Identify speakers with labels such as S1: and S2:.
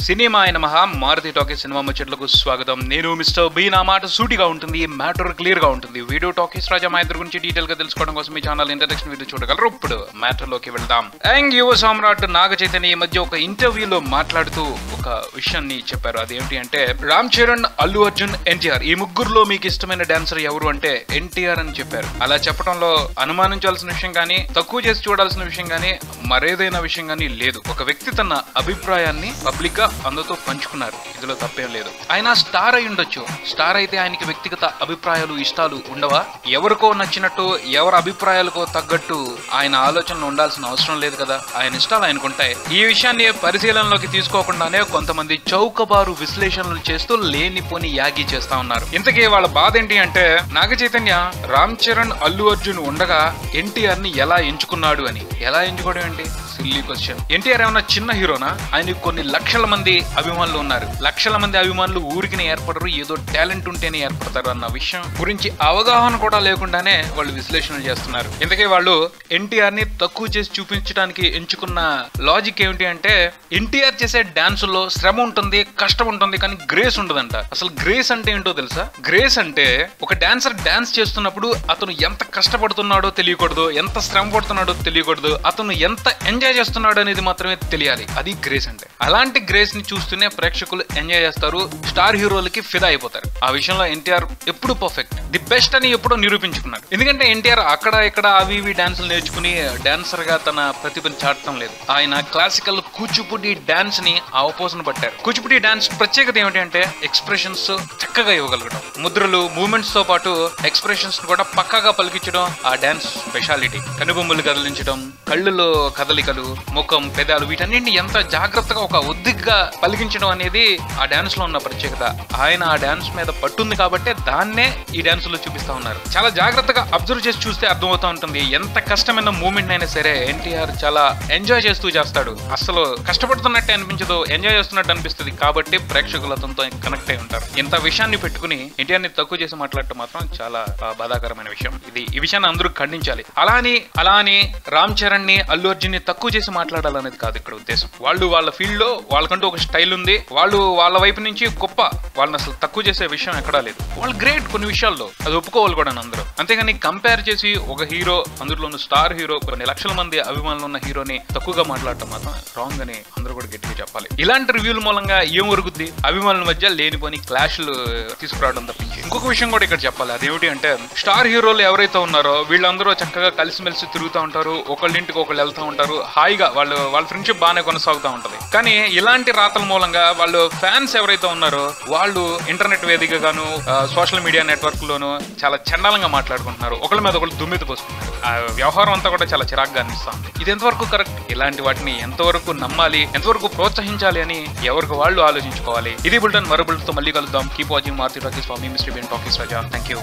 S1: Cinema అయిన మహా Maruti talkies cinema ముచ్చట్లకు స్వాగతం. నేను మిస్టర్ బి. నా మాట సూటిగా ఉంటుంది, మ్యాటర్ క్లియర్ గా ఉంటుంది. వీడియో టాకీస్ రాజా మా ఇద్దరు గురించి డీటెయిల్ గా తెలుసుకోవడం కోసం మీ ఛానల్ ఇంట్రడక్షన్ వీడియో చూడగలరు. ఇప్పుడు మ్యాటర్ లోకి వెళ్దాం. యంగ్ యువ సామ్రాట్ నాగ చైతన్య ఈ మధ్య ఒక ఇంటర్వ్యూలో మాట్లాడుతూ ఒక విషయాన్ని చెప్పారు. అదేమిటి అంటే, రామ్ చరణ్, అల్లు అర్జున్, ఎన్టీఆర్ ఈ ముగ్గురులో మీకు ఇష్టమైన డాన్సర్ ఎవరు అంటే ఎన్టీఆర్ అని చెప్పారు. అలా చెప్పడంలో అనుమానించాల్సిన విషయం కానీ, తక్కువ చేసి చూడాల్సిన విషయం కానీ, మరేదైనా విషయం కానీ లేదు. ఒక వ్యక్తి తన అభిప్రాయాన్ని పబ్లిక్ గా అందరితో పంచుకున్నారు. ఇందులో తప్పేం లేదు. ఆయన స్టార్ అయి ఉండొచ్చు. స్టార్ అయితే ఆయనకి వ్యక్తిగత అభిప్రాయాలు, ఇష్టాలు ఉండవా? ఎవరికో నచ్చినట్టు, ఎవరి అభిప్రాయాలకో తగ్గట్టు ఆయన ఆలోచనలు ఉండాల్సిన అవసరం లేదు కదా. ఆయన ఇష్టాలు ఆయనకుంటాయి. ఈ విషయాన్ని పరిశీలనలోకి తీసుకోకుండానే కొంతమంది చౌకబారు విశ్లేషణలు చేస్తూ లేనిపోని యాగి చేస్తా ఉన్నారు. ఇంతకీ వాళ్ళ బాధ ఏంటి అంటే, నాగ చైతన్య రామ్ చరణ్, అల్లు అర్జున్ ఉండగా ఎన్టీఆర్ ని ఎలా ఎంచుకున్నాడు అని. ఎలా ఎంచుకోవడం ఏంటి? Silly question. ఎన్టీఆర్ ఏమన్నా చిన్న హీరోనా? ఆయనకు కొన్ని లక్షల మంది అభిమానులు ఉన్నారు. లక్షల మంది అభిమానులు ఊరికినే ఏర్పడరు, ఏదో టాలెంట్ ఉంటేనే ఏర్పడతారు అన్న విషయం గురించి అవగాహన కూడా లేకుండానే వాళ్ళు విశ్లేషణలు చేస్తున్నారు. ఇందుకే వాళ్ళు ఎన్టీఆర్ ని తక్కువ చేసి చూపించడానికి ఎంచుకున్న లాజిక్ ఏమిటి అంటే, ఎన్టీఆర్ చేసే డాన్సుల్లో శ్రమ ఉంటుంది, కష్టం ఉంటుంది, కానీ గ్రేస్ ఉండదంట. అసలు గ్రేస్ అంటే ఏంటో తెలుసా? గ్రేస్ అంటే ఒక డాన్సర్ డాన్స్ చేస్తున్నప్పుడు అతను ఎంత కష్టపడుతున్నాడో తెలియకూడదు, ఎంత శ్రమ పడుతున్నాడో తెలియకూడదు, అతను ఎంత ఎంజాయ్ చేస్తున్నాడు అనేది మాత్రమే తెలియాలి. అది గ్రేస్ అంటే. అలాంటి గ్రేస్ ని చూస్తూనే ప్రేక్షకులు ఎంజాయ్ చేస్తారు, స్టార్ హీరోలకి ఫిదా అయిపోతారు. ఆ విషయంలో ఎన్టీఆర్ ఎప్పుడు పర్ఫెక్ట్, ది బెస్ట్ అని ఎప్పుడో నిరూపించుకున్నాడు. ఎందుకంటే ఎన్టీఆర్ అక్కడ ఇక్కడ అవి ఇవి డాన్సులు నేర్చుకుని డాన్సర్ గా తన ప్రతిభను చాటడం లేదు. ఆయన క్లాసికల్ కూచిపూడి డాన్స్ ని అవపోసన పట్టారు. కూచిపూడి డాన్స్ ప్రత్యేకత ఏమిటి అంటే, ఎక్స్ప్రెషన్స్ చక్కగా ఇవ్వగలగడం, ముద్రలు, మూవ్మెంట్స్ తో పాటు ఎక్స్ప్రెషన్స్ కూడా పక్కాగా పలికించడం ఆ డాన్స్ స్పెషాలిటీ. కనుబొమ్మలు కదిలించడం, కళ్ళులో కదలికలు, ముఖం, పెదాలు, వీటన్నింటినీ ఎంత జాగ్రత్తగా ఒక ఒద్దిగ్గా పలికించడం అనేది ఆ డాన్స్ లో ఉన్న ప్రత్యేకత. ఆయన ఆ డాన్స్ మీద పట్టుంది కాబట్టి దాన్నే ఈ డాన్స్ లో చూపిస్తా ఉన్నారు. చాలా జాగ్రత్తగా అబ్జర్వ్ చేసి చూస్తే అర్థమవుతా ఉంటుంది. ఎంత కష్టమైన మూమెంట్ అయినా సరే ఎన్టీఆర్ చాలా ఎంజాయ్ చేస్తూ చేస్తాడు. అసలు కష్టపడుతున్నట్టే అనిపించదు, ఎంజాయ్ చేస్తున్నట్టు అనిపిస్తుంది. కాబట్టి ప్రేక్షకులు అతనితో కనెక్ట్ అయి ఉంటారు. ఇంత విషయాన్ని పెట్టుకుని ఎన్టీఆర్ ని తక్కువ చేసి మాట్లాడటం మాత్రం చాలా బాధాకరమైన విషయం. ఈ విషయాన్ని అందరూ ఖండించాలి. అలా అని రామ్ చరణ్ ని, అల్లు అర్జున్ ని తక్కువ చేసి మాట్లాడాలనేది కాదు ఇక్కడ ఉద్దేశం. వాళ్ళు వాళ్ళ ఫీల్డ్ లో వాళ్ళకంటూ ఒక స్టైల్ ఉంది. వాళ్ళు వాళ్ళ వైపు నుంచి గొప్ప. వాళ్ళని అసలు తక్కువ చేసే విషయం ఎక్కడా లేదు. వాళ్ళు గ్రేట్ కొన్ని విషయాల్లో, అది ఒప్పుకోవాలి కూడా అందరూ. అంతేగాని కంపేర్ చేసి ఒక హీరో, అందులోని స్టార్ హీరో, కొన్ని లక్షల మంది అభిమానులు ఉన్న హీరోని తక్కువగా మాట్లాడటం మాత్రం రాంగ్ అని అందరూ కూడా గట్టిగా చెప్పాలి. ఇలాంటి రివ్యూల మూలంగా ఏం ఒరుగుద్ది? అభిమానుల మధ్య లేనిపోని క్లాష్లు తీసుకురావడం తప్పించి. ఇంకొక విషయం కూడా ఇక్కడ చెప్పాలి. అదేమిటి అంటే, స్టార్ హీరోలు ఎవరైతే ఉన్నారో వీళ్ళందరూ చక్కగా కలిసిమెలిసి తిరుగుతూ ఉంటారు, ఒకళ్ళింటికి ఒకళ్ళు వెళ్తూ ఉంటారు, హాయిగా వాళ్ళ ఫ్రెండ్షిప్ బాగానే కొనసాగుతూ ఉంటది. కానీ ఇలాంటి రాతల మూలంగా వాళ్ళు ఫ్యాన్స్ ఎవరైతే ఉన్నారో వాళ్ళు ఇంటర్నెట్ వేదికగాను, సోషల్ మీడియా నెట్వర్క్ లోను చాలా చండాలంగా మాట్లాడుకుంటున్నారు, ఒకళ్ళ మీద ఒకళ్ళు దుమ్మెత్తి పోసుకుంటున్నారు. ఆ వ్యవహారం అంతా కూడా చాలా చిరాగ్గా అనిపిస్తుంది. ఇది ఎంతవరకు కరెక్ట్? ఇలాంటి వాటిని ఎంతవరకు నమ్మాలి, ఎంతవరకు ప్రోత్సహించాలి అని ఎవరికి వాళ్ళు ఆలోచించుకోవాలి. ఇది బుల్టన్. మరో బుల్టన్ తో మళ్ళీ కలుద్దాం. Keep watching Maruti talkies. Swami mister B talkies Raja. Thank you.